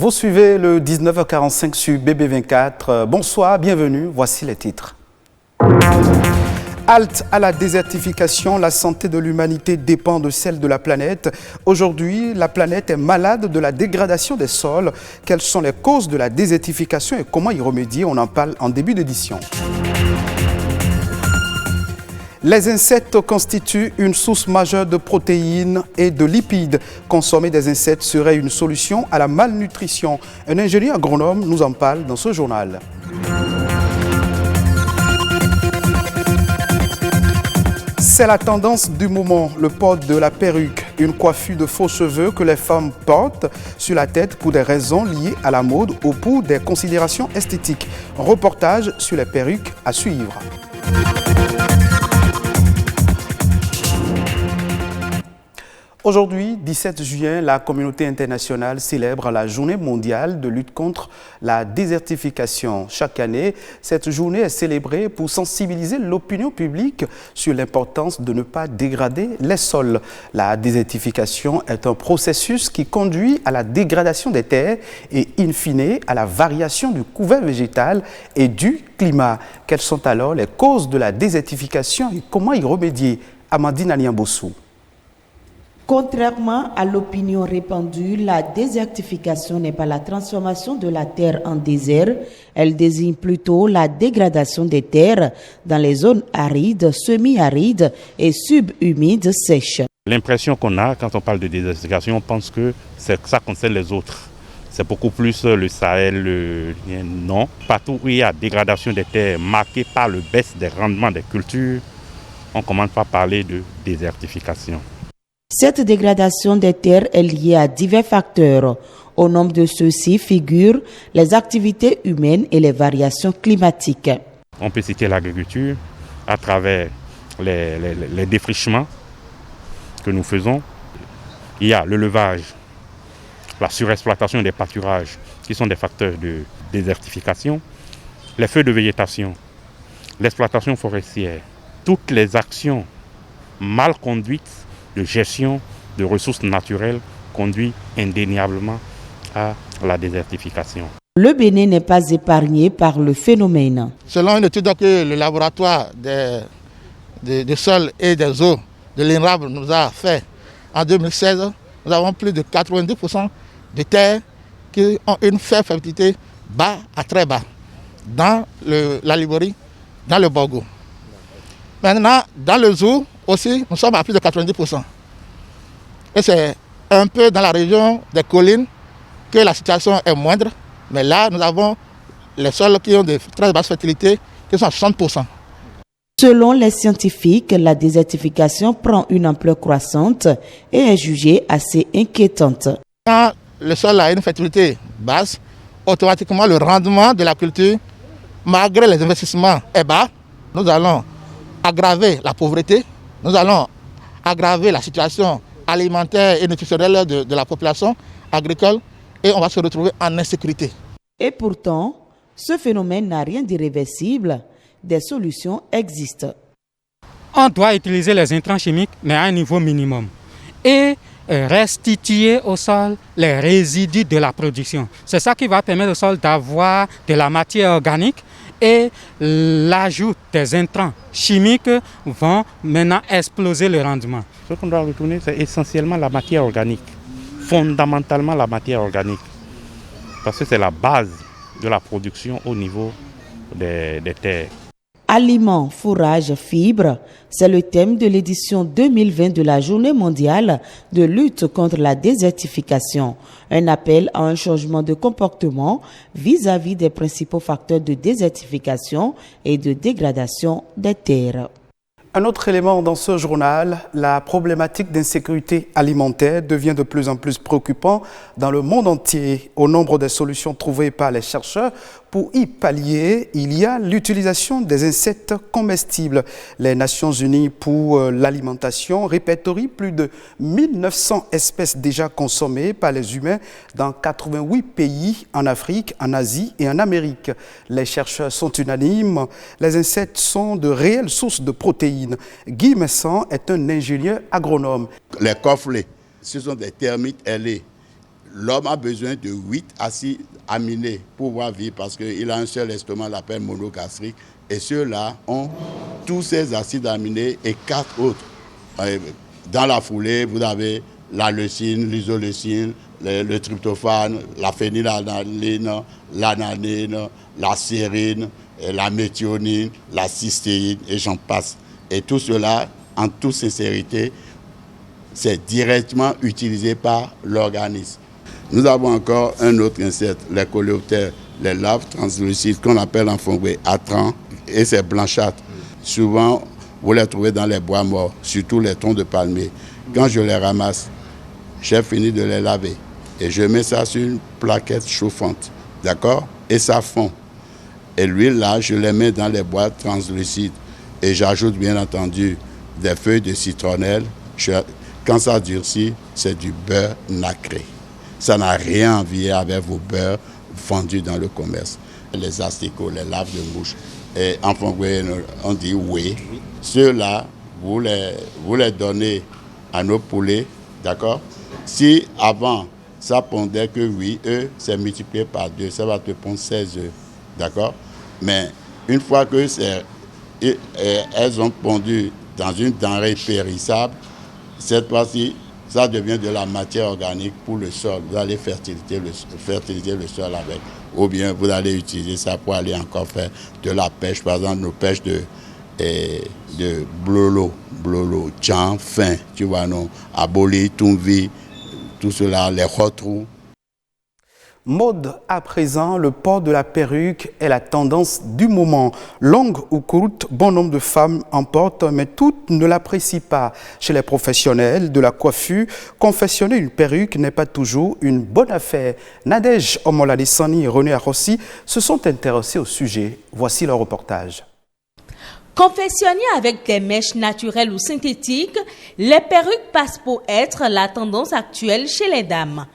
Vous suivez le 19h45 sur BB24. Bonsoir, bienvenue, voici les titres. Halte à la désertification, la santé de l'humanité dépend de celle de la planète. Aujourd'hui, la planète est malade de la dégradation des sols. Quelles sont les causes de la désertification et comment y remédier? On en parle en début d'édition. Les insectes constituent une source majeure de protéines et de lipides. Consommer des insectes serait une solution à la malnutrition. Un ingénieur agronome nous en parle dans ce journal. C'est la tendance du moment, le port de la perruque, une coiffure de faux cheveux que les femmes portent sur la tête pour des raisons liées à la mode ou pour des considérations esthétiques. Reportage sur les perruques à suivre. Aujourd'hui, 17 juin, la communauté internationale célèbre la journée mondiale de lutte contre la désertification. Chaque année, cette journée est célébrée pour sensibiliser l'opinion publique sur l'importance de ne pas dégrader les sols. La désertification est un processus qui conduit à la dégradation des terres et, in fine, à la variation du couvert végétal et du climat. Quelles sont alors les causes de la désertification et comment y remédier? Amandine Aniambossou. Contrairement à l'opinion répandue, la désertification n'est pas la transformation de la terre en désert, elle désigne plutôt la dégradation des terres dans les zones arides, semi-arides et subhumides sèches. L'impression qu'on a quand on parle de désertification, on pense que ça concerne les autres. C'est beaucoup plus le Sahel, non. Partout où il y a dégradation des terres marquée par le baisse des rendements des cultures, on commence par parler de désertification. Cette dégradation des terres est liée à divers facteurs. Au nombre de ceux-ci figurent les activités humaines et les variations climatiques. On peut citer l'agriculture à travers les défrichements que nous faisons. Il y a le levage, la surexploitation des pâturages qui sont des facteurs de désertification, les feux de végétation, l'exploitation forestière, toutes les actions mal conduites de gestion de ressources naturelles conduit indéniablement à la désertification. Le Bénin n'est pas épargné par le phénomène. Selon une étude que le laboratoire des sols et des eaux de l'INRAB nous a fait en 2016, nous avons plus de 90% de terres qui ont une faible fertilité bas à très bas dans la Liborie, dans le Borgo. Maintenant, dans le Zou aussi, nous sommes à plus de 90%. Et c'est un peu dans la région des collines que la situation est moindre. Mais là, nous avons les sols qui ont de très basses fertilités, qui sont à 60%. Selon les scientifiques, la désertification prend une ampleur croissante et est jugée assez inquiétante. Quand le sol a une fertilité basse, automatiquement le rendement de la culture, malgré les investissements, est bas. Nous allons aggraver la pauvreté, nous allons aggraver la situation alimentaire et nutritionnelle de la population agricole et on va se retrouver en insécurité. Et pourtant, ce phénomène n'a rien d'irréversible. Des solutions existent. On doit utiliser les intrants chimiques, mais à un niveau minimum. Et restituer au sol les résidus de la production. C'est ça qui va permettre au sol d'avoir de la matière organique et l'ajout des intrants chimiques vont maintenant exploser le rendement. Ce qu'on doit retourner, c'est essentiellement la matière organique, fondamentalement la matière organique, parce que c'est la base de la production au niveau des terres. Aliments, fourrages, fibres, c'est le thème de l'édition 2020 de la Journée mondiale de lutte contre la désertification. Un appel à un changement de comportement vis-à-vis des principaux facteurs de désertification et de dégradation des terres. Un autre élément dans ce journal, la problématique d'insécurité alimentaire devient de plus en plus préoccupante dans le monde entier. Au nombre des solutions trouvées par les chercheurs pour y pallier, il y a l'utilisation des insectes comestibles. Les Nations Unies pour l'alimentation répertorient plus de 1900 espèces déjà consommées par les humains dans 88 pays en Afrique, en Asie et en Amérique. Les chercheurs sont unanimes, les insectes sont de réelles sources de protéines. Guy Messan est un ingénieur agronome. Les corflés, ce sont des termites ailés. l'homme a besoin de 8 acides aminés pour pouvoir vivre parce qu'il a un seul estomac, on l'appelle monogastrique. Et ceux-là ont tous ces acides aminés et 4 autres. Dans la foulée, vous avez la leucine, l'isoleucine, le tryptophane, la phénylalanine, l'ananine, la sérine, la méthionine, la cystéine et j'en passe. Et tout cela, en toute sincérité, c'est directement utilisé par l'organisme. Nous avons encore un autre insecte, les coléoptères, les larves translucides qu'on appelle en fongbé atran et c'est blanchâtres. Souvent, vous les trouvez dans les bois morts, surtout les troncs de palmier. Quand je les ramasse, j'ai fini de les laver et je mets ça sur une plaquette chauffante, d'accord? Et ça fond. Et l'huile là, je les mets dans les bois translucides et j'ajoute bien entendu des feuilles de citronnelle. Quand ça durcit, c'est du beurre nacré. Ça n'a rien à voir avec vos beurres vendus dans le commerce. Les asticots, les larves de mouche, et en fongbé, on dit oui. Ceux-là, vous les donnez à nos poulets, d'accord? Si avant, ça pondait que 8 œufs, c'est multiplié par 2, ça va te pondre 16 œufs, d'accord? Mais une fois que elles ont pondu dans une denrée périssable, cette fois-ci, ça devient de la matière organique pour le sol. Vous allez fertiliser le sol avec. Ou bien vous allez utiliser ça pour aller encore faire de la pêche. Par exemple, nos pêches de blolo, tchan, fin, tu vois, non, aboli, tumvi, tout cela, les retrous. Mode à présent, le port de la perruque est la tendance du moment. Longue ou courte, bon nombre de femmes en portent, mais toutes ne l'apprécient pas. Chez les professionnels de la coiffure, confectionner une perruque n'est pas toujours une bonne affaire. Nadège Omoladessani et René Arossi se sont intéressés au sujet. Voici leur reportage. Confectionnées avec des mèches naturelles ou synthétiques, les perruques passent pour être la tendance actuelle chez les dames.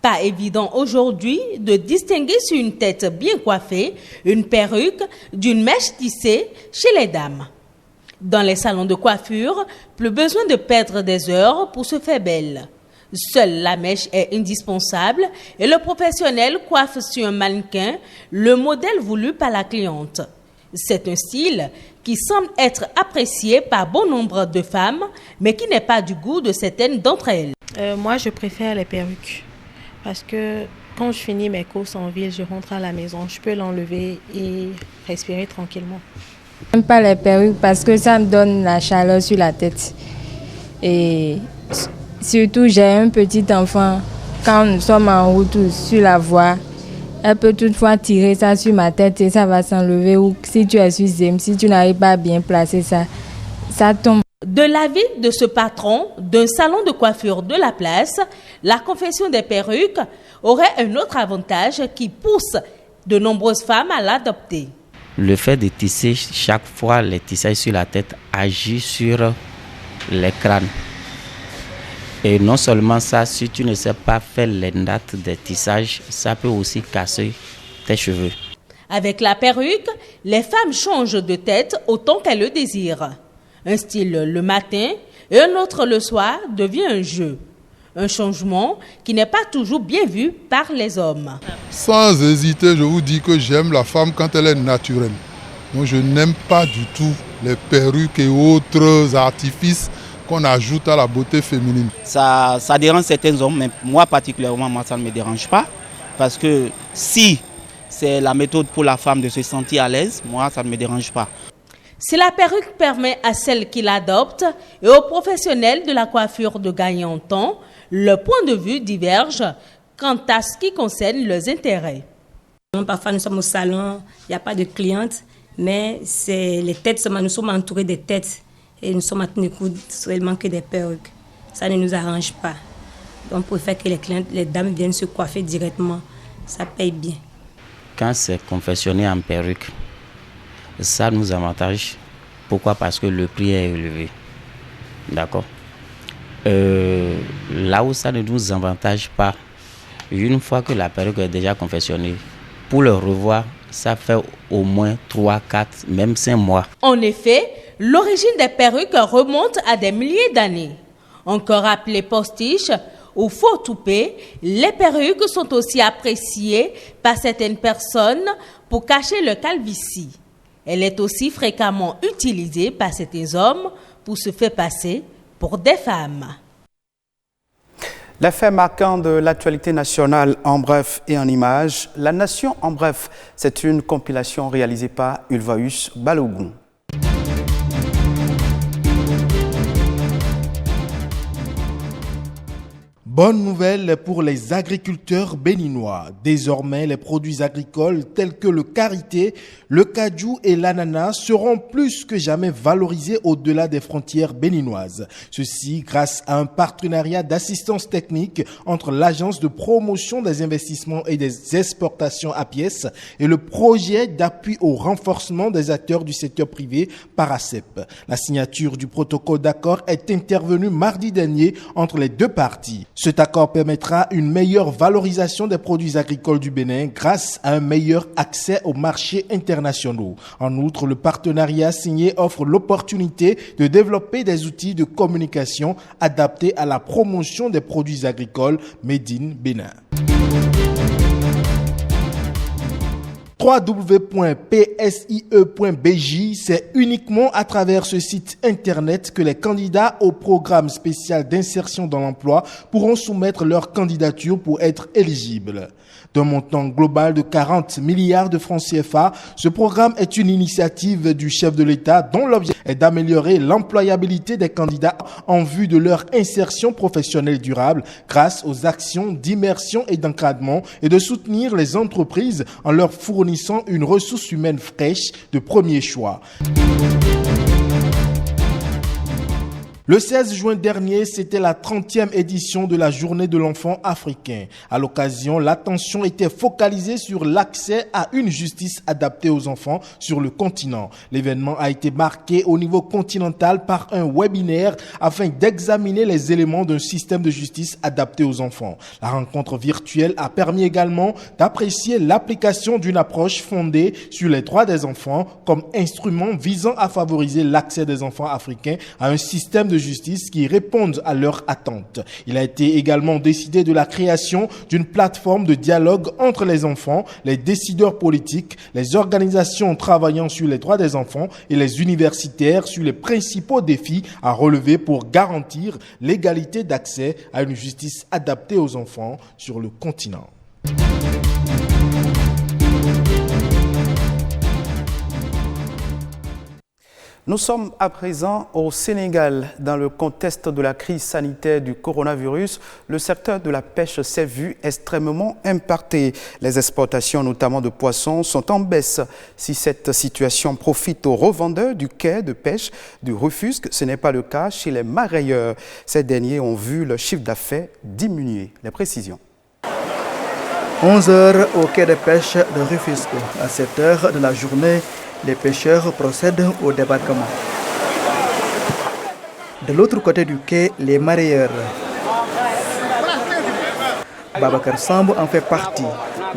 Pas évident aujourd'hui de distinguer sur une tête bien coiffée une perruque d'une mèche tissée chez les dames. Dans les salons de coiffure, plus besoin de perdre des heures pour se faire belle. Seule la mèche est indispensable et le professionnel coiffe sur un mannequin le modèle voulu par la cliente. C'est un style qui semble être apprécié par bon nombre de femmes, mais qui n'est pas du goût de certaines d'entre elles. Moi, je préfère les perruques. Parce que quand je finis mes courses en ville, je rentre à la maison, je peux l'enlever et respirer tranquillement. Je n'aime pas les perruques parce que ça me donne la chaleur sur la tête. Et surtout, j'ai un petit enfant. Quand nous sommes en route sur la voie, elle peut toutefois tirer ça sur ma tête et ça va s'enlever. Ou si tu es sur Zem, si tu n'arrives pas à bien placer ça, ça tombe. De l'avis de ce patron d'un salon de coiffure de la place, la confection des perruques aurait un autre avantage qui pousse de nombreuses femmes à l'adopter. Le fait de tisser chaque fois les tissages sur la tête agit sur les crânes. Et non seulement ça, si tu ne sais pas faire les nattes des tissages, ça peut aussi casser tes cheveux. Avec la perruque, les femmes changent de tête autant qu'elles le désirent. Un style le matin et un autre le soir devient un jeu. Un changement qui n'est pas toujours bien vu par les hommes. Sans hésiter, je vous dis que j'aime la femme quand elle est naturelle. Donc je n'aime pas du tout les perruques et autres artifices qu'on ajoute à la beauté féminine. Ça dérange certains hommes, mais moi particulièrement, ça ne me dérange pas. Parce que si c'est la méthode pour la femme de se sentir à l'aise, moi ça ne me dérange pas. Si la perruque permet à celles qui l'adoptent et aux professionnels de la coiffure de gagner en temps, le point de vue diverge quant à ce qui concerne leurs intérêts. Parfois nous sommes au salon, il n'y a pas de clientes, mais c'est les têtes, nous sommes entourés des têtes et nous sommes à tenir compte seulement que des perruques. Ça ne nous arrange pas. Donc on préfère que les dames viennent se coiffer directement, ça paye bien. Quand c'est confectionné en perruque, ça nous avantage. Pourquoi? Parce que le prix est élevé. D'accord. Là où ça ne nous avantage pas, une fois que la perruque est déjà confectionnée, pour le revoir, ça fait au moins 3, 4, même 5 mois. En effet, l'origine des perruques remonte à des milliers d'années. Encore appelées postiches, ou faux toupet, les perruques sont aussi appréciées par certaines personnes pour cacher leur calvitie. Elle est aussi fréquemment utilisée par certains hommes pour se faire passer pour des femmes. Les faits marquants de l'actualité nationale en bref et en images. La Nation en bref, c'est une compilation réalisée par Ulvaeus Balogun. Bonne nouvelle pour les agriculteurs béninois. Désormais, les produits agricoles tels que le karité, le cajou et l'ananas seront plus que jamais valorisés au-delà des frontières béninoises. Ceci grâce à un partenariat d'assistance technique entre l'Agence de promotion des investissements et des exportations APIES et le projet d'appui au renforcement des acteurs du secteur privé par ACEP. La signature du protocole d'accord est intervenue mardi dernier entre les deux parties. Cet accord permettra une meilleure valorisation des produits agricoles du Bénin grâce à un meilleur accès aux marchés internationaux. En outre, le partenariat signé offre l'opportunité de développer des outils de communication adaptés à la promotion des produits agricoles Made in Bénin. www.psie.bj, c'est uniquement à travers ce site internet que les candidats au programme spécial d'insertion dans l'emploi pourront soumettre leur candidature pour être éligibles. D'un montant global de 40 milliards de francs CFA, ce programme est une initiative du chef de l'État dont l'objectif est d'améliorer l'employabilité des candidats en vue de leur insertion professionnelle durable grâce aux actions d'immersion et d'encadrement et de soutenir les entreprises en leur fournissant une ressource humaine fraîche de premier choix. Le 16 juin dernier, c'était la 30e édition de la Journée de l'enfant africain. À l'occasion, l'attention était focalisée sur l'accès à une justice adaptée aux enfants sur le continent. L'événement a été marqué au niveau continental par un webinaire afin d'examiner les éléments d'un système de justice adapté aux enfants. La rencontre virtuelle a permis également d'apprécier l'application d'une approche fondée sur les droits des enfants comme instrument visant à favoriser l'accès des enfants africains à un système de justice qui répondent à leurs attentes. Il a été également décidé de la création d'une plateforme de dialogue entre les enfants, les décideurs politiques, les organisations travaillant sur les droits des enfants et les universitaires sur les principaux défis à relever pour garantir l'égalité d'accès à une justice adaptée aux enfants sur le continent. Nous sommes à présent au Sénégal. Dans le contexte de la crise sanitaire du coronavirus, le secteur de la pêche s'est vu extrêmement impacté. Les exportations, notamment de poissons, sont en baisse. Si cette situation profite aux revendeurs du quai de pêche du Rufisque, ce n'est pas le cas chez les marailleurs. Ces derniers ont vu le chiffre d'affaires diminuer. Les précisions. 11 heures au quai de pêche de Rufisque. À cette heure de la journée, les pêcheurs procèdent au débarquement. De l'autre côté du quai, les marailleurs. Babacar Samb en fait partie.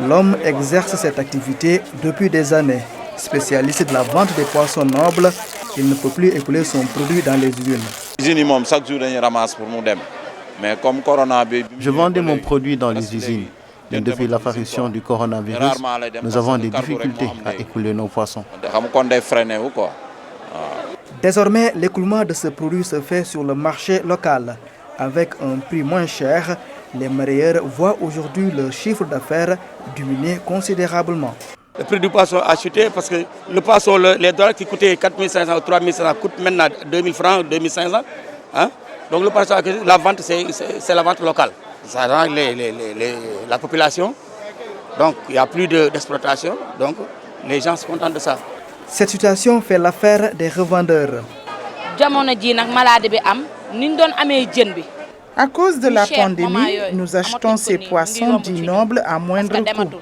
L'homme exerce cette activité depuis des années. Spécialiste de la vente des poissons nobles, il ne peut plus écouler son produit dans les usines. Je vendais mon produit dans les usines. Mais depuis l'apparition du coronavirus, nous avons des difficultés à écouler nos poissons. Désormais, l'écoulement de ce produit se fait sur le marché local. Avec un prix moins cher, les marailleurs voient aujourd'hui leur chiffre d'affaires diminuer considérablement. Le prix du poisson a chuté parce que le poisson, les dollars qui coûtaient 4 500 ou 3 500 coûtent maintenant 2 000 francs, 2 500. Hein? Donc le poisson, la vente, c'est la vente locale. Ça rend la population, donc il n'y a plus d'exploitation, donc les gens sont contents de ça. Cette situation fait l'affaire des revendeurs. À cause de la pandémie, nous achetons ces poissons dits nobles à moindre coût.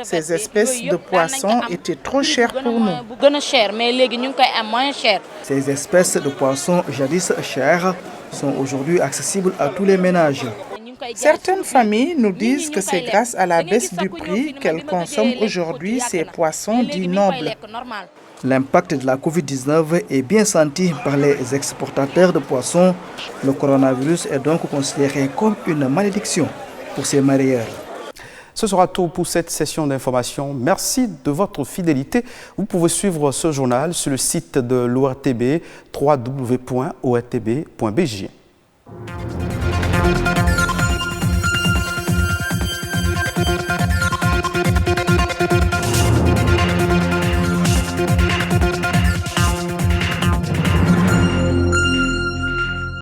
Ces espèces de poissons étaient trop chères pour nous. Ces espèces de poissons jadis chères sont aujourd'hui accessibles à tous les ménages. Certaines familles nous disent que c'est grâce à la baisse du prix qu'elles consomment aujourd'hui ces poissons dits nobles. L'impact de la Covid-19 est bien senti par les exportateurs de poissons. Le coronavirus est donc considéré comme une malédiction pour ces mareyeurs. Ce sera tout pour cette session d'information. Merci de votre fidélité. Vous pouvez suivre ce journal sur le site de l'ORTB, www.ortb.bj.